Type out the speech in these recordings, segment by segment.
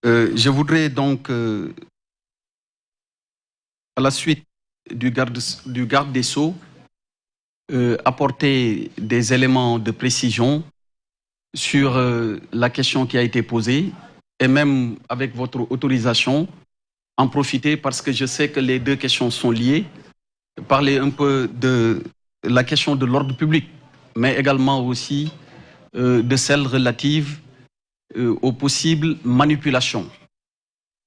Je voudrais donc, à la suite du garde des Sceaux, apporter des éléments de précision sur la question qui a été posée et même avec votre autorisation, en profiter parce que je sais que les deux questions sont liées, parler un peu de la question de l'ordre public, mais également aussi de celle relative aux possibles manipulations.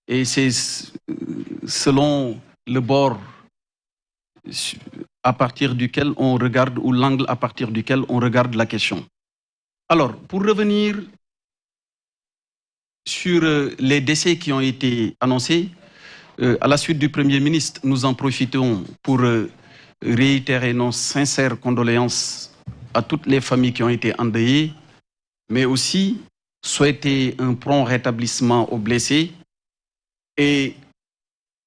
Et c'est selon le bord à partir duquel on regarde, ou l'angle à partir duquel on regarde la question. Alors, pour revenir sur les décès qui ont été annoncés, à la suite du Premier ministre, nous en profitons pour réitérer nos sincères condoléances à toutes les familles qui ont été endeuillées, mais aussi souhaiter un prompt rétablissement aux blessés et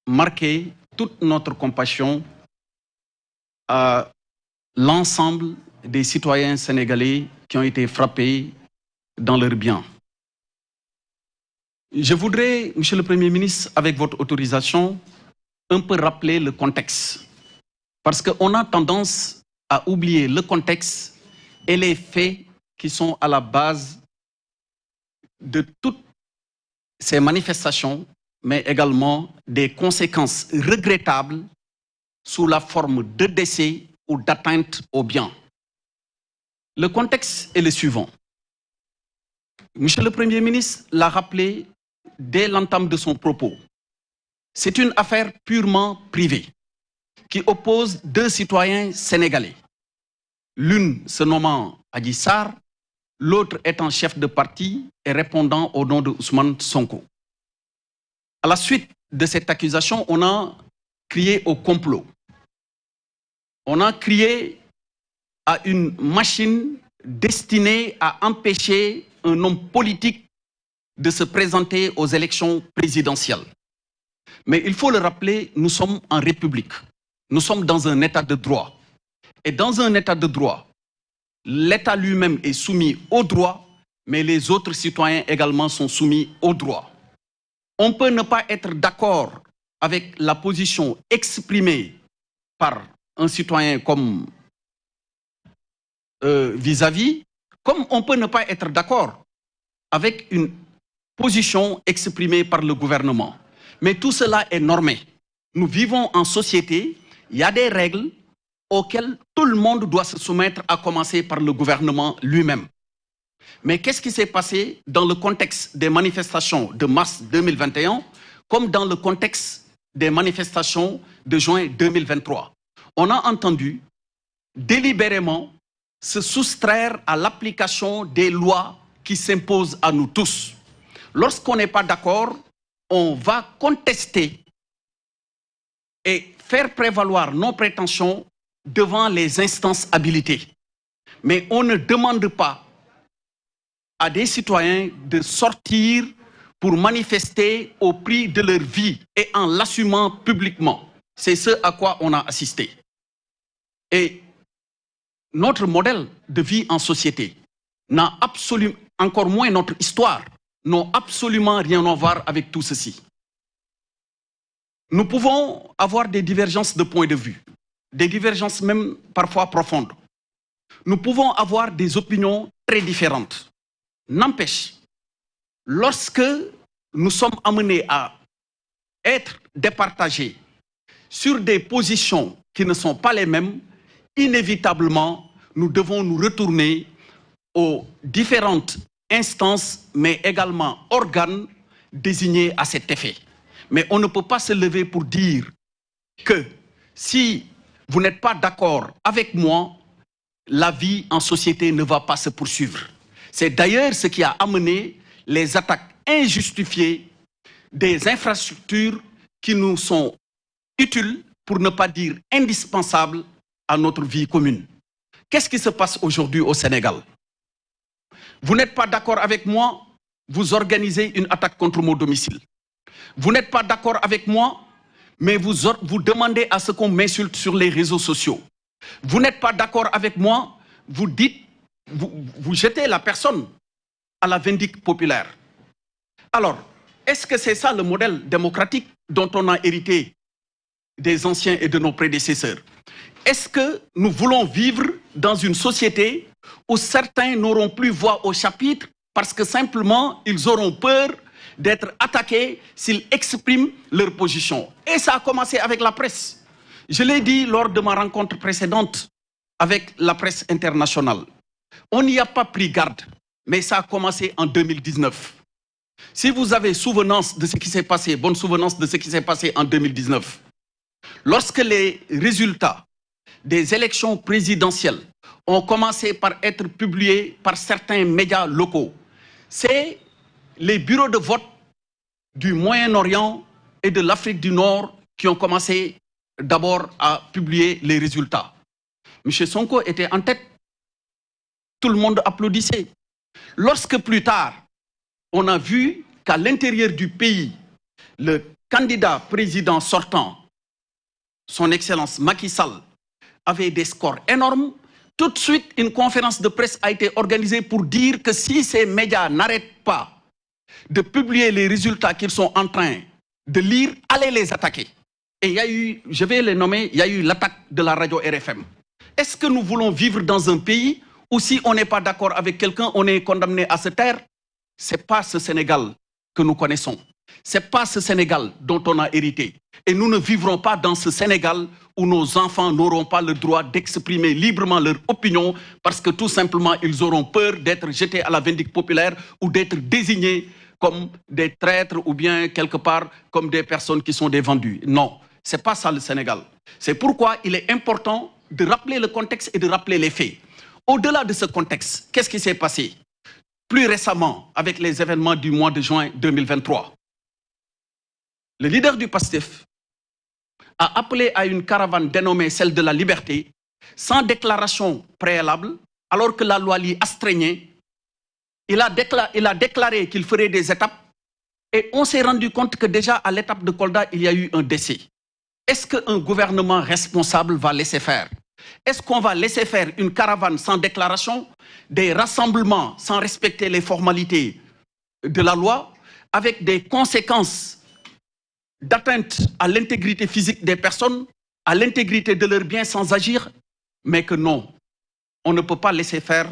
marquer toute notre compassion à l'ensemble des citoyens sénégalais qui ont été frappés dans leurs biens. Je voudrais, Monsieur le Premier ministre, avec votre autorisation, un peu rappeler le contexte. Parce qu'on a tendance à oublier le contexte et les faits qui sont à la base de toutes ces manifestations, mais également des conséquences regrettables sous la forme de décès ou d'atteinte aux biens. Le contexte est le suivant. Monsieur le Premier ministre l'a rappelé dès l'entame de son propos. C'est une affaire purement privée qui oppose deux citoyens sénégalais. L'une se nommant Adji Sarr, l'autre étant chef de parti et répondant au nom de Ousmane Sonko. À la suite de cette accusation, on a crié au complot. On a crié à une machine destinée à empêcher un homme politique de se présenter aux élections présidentielles. Mais il faut le rappeler, nous sommes en République. Nous sommes dans un état de droit. Et dans un état de droit, l'État lui-même est soumis au droit, mais les autres citoyens également sont soumis au droit. On peut ne pas être d'accord avec la position exprimée par un citoyen comme vis-à-vis, comme on peut ne pas être d'accord avec une position exprimée par le gouvernement. Mais tout cela est normé. Nous vivons en société, il y a des règles auxquelles tout le monde doit se soumettre, à commencer par le gouvernement lui-même. Mais qu'est-ce qui s'est passé dans le contexte des manifestations de mars 2021, comme dans le contexte des manifestations de juin 2023? On a entendu délibérément se soustraire à l'application des lois qui s'imposent à nous tous. Lorsqu'on n'est pas d'accord, on va contester et faire prévaloir nos prétentions devant les instances habilitées. Mais on ne demande pas à des citoyens de sortir pour manifester au prix de leur vie et en l'assumant publiquement. C'est ce à quoi on a assisté. Et notre modèle de vie en société n'a absolument, encore moins notre histoire, n'ont absolument rien à voir avec tout ceci. Nous pouvons avoir des divergences de point de vue, des divergences même parfois profondes. Nous pouvons avoir des opinions très différentes. N'empêche, lorsque nous sommes amenés à être départagés sur des positions qui ne sont pas les mêmes, inévitablement, nous devons nous retourner aux différentes instances, mais également organes désignés à cet effet. Mais on ne peut pas se lever pour dire que si vous n'êtes pas d'accord avec moi, la vie en société ne va pas se poursuivre. C'est d'ailleurs ce qui a amené les attaques injustifiées des infrastructures qui nous sont utiles, pour ne pas dire indispensables, à notre vie commune. Qu'est-ce qui se passe aujourd'hui au Sénégal? Vous n'êtes pas d'accord avec moi, vous organisez une attaque contre mon domicile. Vous n'êtes pas d'accord avec moi, mais vous demandez à ce qu'on m'insulte sur les réseaux sociaux. Vous n'êtes pas d'accord avec moi, vous dites, vous jetez la personne à la vindicte populaire. Alors, Est-ce que c'est ça le modèle démocratique dont on a hérité des anciens et de nos prédécesseurs? Est-ce que nous voulons vivre dans une société où certains n'auront plus voix au chapitre parce que simplement ils auront peur d'être attaqués s'ils expriment leur position? Et ça a commencé avec la presse. Je l'ai dit lors de ma rencontre précédente avec la presse internationale. On n'y a pas pris garde, mais ça a commencé en 2019. Si vous avez souvenance de ce qui s'est passé, bonne souvenance de ce qui s'est passé en 2019, lorsque les résultats des élections présidentielles ont commencé par être publiés par certains médias locaux, c'est les bureaux de vote du Moyen-Orient et de l'Afrique du Nord qui ont commencé d'abord à publier les résultats. M. Sonko était en tête. Tout le monde applaudissait. Lorsque plus tard, on a vu qu'à l'intérieur du pays, le candidat président sortant, son Excellence Macky Sall, avait des scores énormes, tout de suite, une conférence de presse a été organisée pour dire que si ces médias n'arrêtent pas de publier les résultats qu'ils sont en train de lire, allez les attaquer. Et il y a eu, je vais les nommer, il y a eu l'attaque de la radio RFM. Est-ce que nous voulons vivre dans un pays où si on n'est pas d'accord avec quelqu'un, on est condamné à se taire? Ce n'est pas ce Sénégal que nous connaissons. Ce n'est pas ce Sénégal dont on a hérité. Et nous ne vivrons pas dans ce Sénégal où nos enfants n'auront pas le droit d'exprimer librement leur opinion parce que tout simplement, ils auront peur d'être jetés à la vindicte populaire ou d'être désignés comme des traîtres ou bien quelque part comme des personnes qui sont des vendus. Non, ce n'est pas ça le Sénégal. C'est pourquoi il est important de rappeler le contexte et de rappeler les faits. Au-delà de ce contexte, qu'est-ce qui s'est passé plus récemment avec les événements du mois de juin 2023? Le leader du PASTEF a appelé à une caravane dénommée celle de la liberté, sans déclaration préalable, alors que la loi l'y astreignait. Il a déclaré qu'il ferait des étapes et on s'est rendu compte que déjà à l'étape de Kolda, il y a eu un décès. Est-ce qu'un gouvernement responsable va laisser faire? Est-ce qu'on va laisser faire une caravane sans déclaration, des rassemblements sans respecter les formalités de la loi, avec des conséquences d'atteinte à l'intégrité physique des personnes, à l'intégrité de leurs biens sans agir? Mais que non, on ne peut pas laisser faire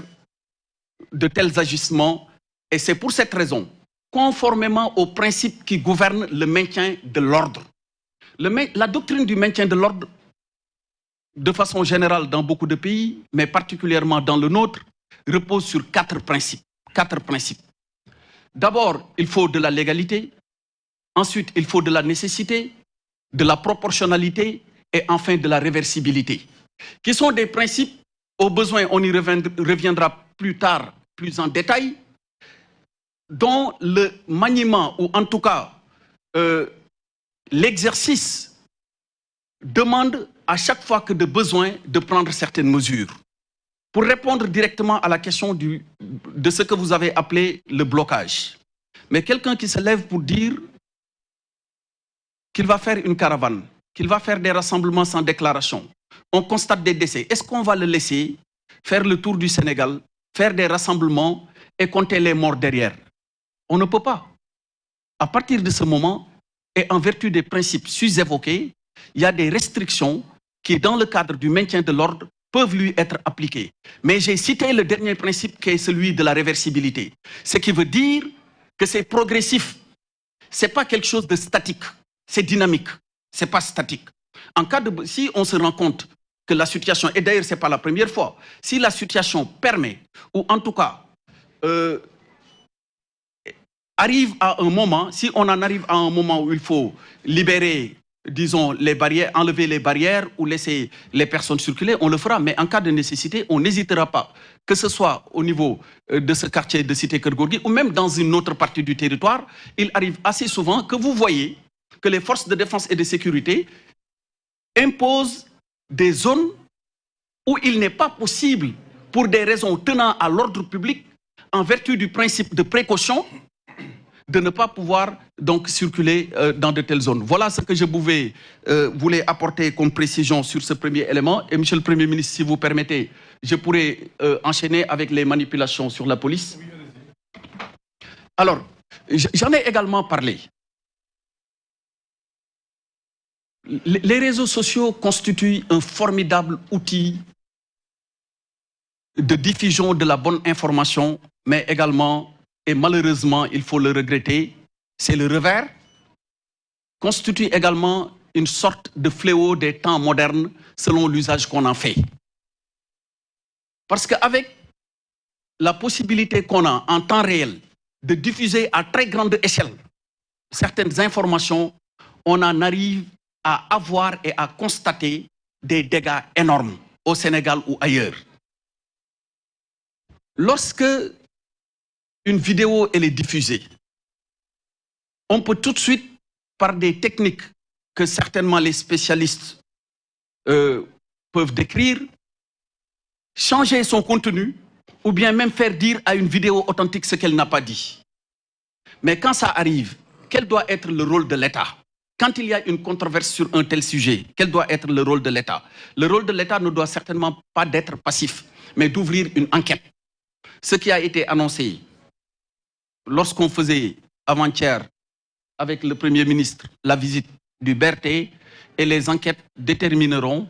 de tels agissements. Et c'est pour cette raison, conformément aux principes qui gouvernent le maintien de l'ordre. La doctrine du maintien de l'ordre, de façon générale dans beaucoup de pays, mais particulièrement dans le nôtre, repose sur quatre principes. D'abord, il faut de la légalité. Ensuite, il faut de la nécessité, de la proportionnalité et enfin de la réversibilité, qui sont des principes, au besoin, on y reviendra plus tard, plus en détail, dont le maniement, ou en tout cas l'exercice, demande à chaque fois que de besoin de prendre certaines mesures. Pour répondre directement à la question de ce que vous avez appelé le blocage. Mais quelqu'un qui se lève pour dire qu'il va faire une caravane, qu'il va faire des rassemblements sans déclaration, on constate des décès. Est-ce qu'on va le laisser faire le tour du Sénégal, faire des rassemblements et compter les morts derrière? On ne peut pas. À partir de ce moment, et en vertu des principes sus-évoqués, il y a des restrictions qui, dans le cadre du maintien de l'ordre, peuvent lui être appliquées. Mais j'ai cité le dernier principe qui est celui de la réversibilité. Ce qui veut dire que c'est progressif. Ce n'est pas quelque chose de statique. C'est dynamique. Ce n'est pas statique. En cas de, si on se rend compte que la situation, et d'ailleurs ce n'est pas la première fois, si la situation permet, ou en tout cas arrive à un moment, si on en arrive à un moment où il faut libérer, disons, les barrières, enlever les barrières ou laisser les personnes circuler, on le fera. Mais en cas de nécessité, on n'hésitera pas, que ce soit au niveau de ce quartier de Cité Keur Gorgui ou même dans une autre partie du territoire. Il arrive assez souvent que vous voyez que les forces de défense et de sécurité imposent des zones où il n'est pas possible, pour des raisons tenant à l'ordre public, en vertu du principe de précaution, de ne pas pouvoir donc circuler dans de telles zones. Voilà ce que je voulais apporter comme précision sur ce premier élément. Et Monsieur le Premier ministre, si vous permettez, je pourrais enchaîner avec les manipulations sur la police. Alors, j'en ai également parlé. les réseaux sociaux constituent un formidable outil de diffusion de la bonne information, mais également, et malheureusement, il faut le regretter, c'est le revers, constitue également une sorte de fléau des temps modernes selon l'usage qu'on en fait. Parce qu'avec la possibilité qu'on a en temps réel de diffuser à très grande échelle certaines informations, on en arrive à avoir et à constater des dégâts énormes au Sénégal ou ailleurs. Lorsque une vidéo elle est diffusée, on peut tout de suite, par des techniques que certainement les spécialistes peuvent décrire, changer son contenu ou bien même faire dire à une vidéo authentique ce qu'elle n'a pas dit. Mais quand ça arrive, quel doit être le rôle de l'État? Quand il y a une controverse sur un tel sujet, quel doit être le rôle de l'État? Le rôle de l'État ne doit certainement pas d'être passif, mais d'ouvrir une enquête. Ce qui a été annoncé lorsqu'on faisait avant-hier avec le Premier ministre la visite du BRT, et les enquêtes détermineront,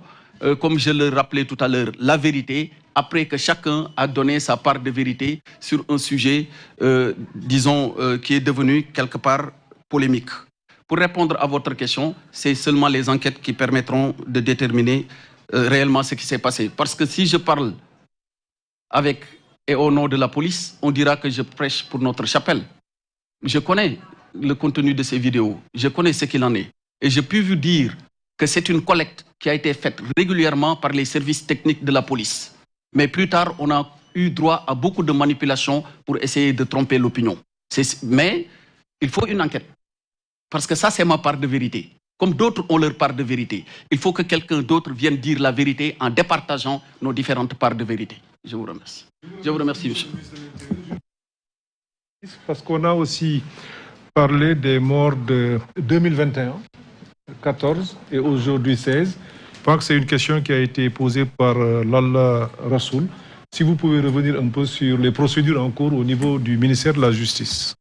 comme je le rappelais tout à l'heure, la vérité, après que chacun a donné sa part de vérité sur un sujet, disons, qui est devenu quelque part polémique. Pour répondre à votre question, c'est seulement les enquêtes qui permettront de déterminer réellement ce qui s'est passé. Parce que si je parle avec et au nom de la police, on dira que je prêche pour notre chapelle. Je connais le contenu de ces vidéos, je connais ce qu'il en est. Et je puis vous dire que c'est une collecte qui a été faite régulièrement par les services techniques de la police. Mais plus tard, on a eu droit à beaucoup de manipulations pour essayer de tromper l'opinion. Mais il faut une enquête. Parce que ça, c'est ma part de vérité. Comme d'autres ont leur part de vérité. Il faut que quelqu'un d'autre vienne dire la vérité en départageant nos différentes parts de vérité. Je vous remercie. Je vous remercie, monsieur. Parce qu'on a aussi parlé des morts de 2021, 14 et aujourd'hui 16. Je pense que c'est une question qui a été posée par Lalla Rassoul. Si vous pouvez revenir un peu sur les procédures en cours au niveau du ministère de la Justice.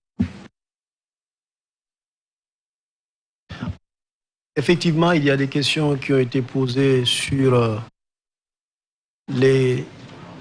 Effectivement, il y a des questions qui ont été posées sur les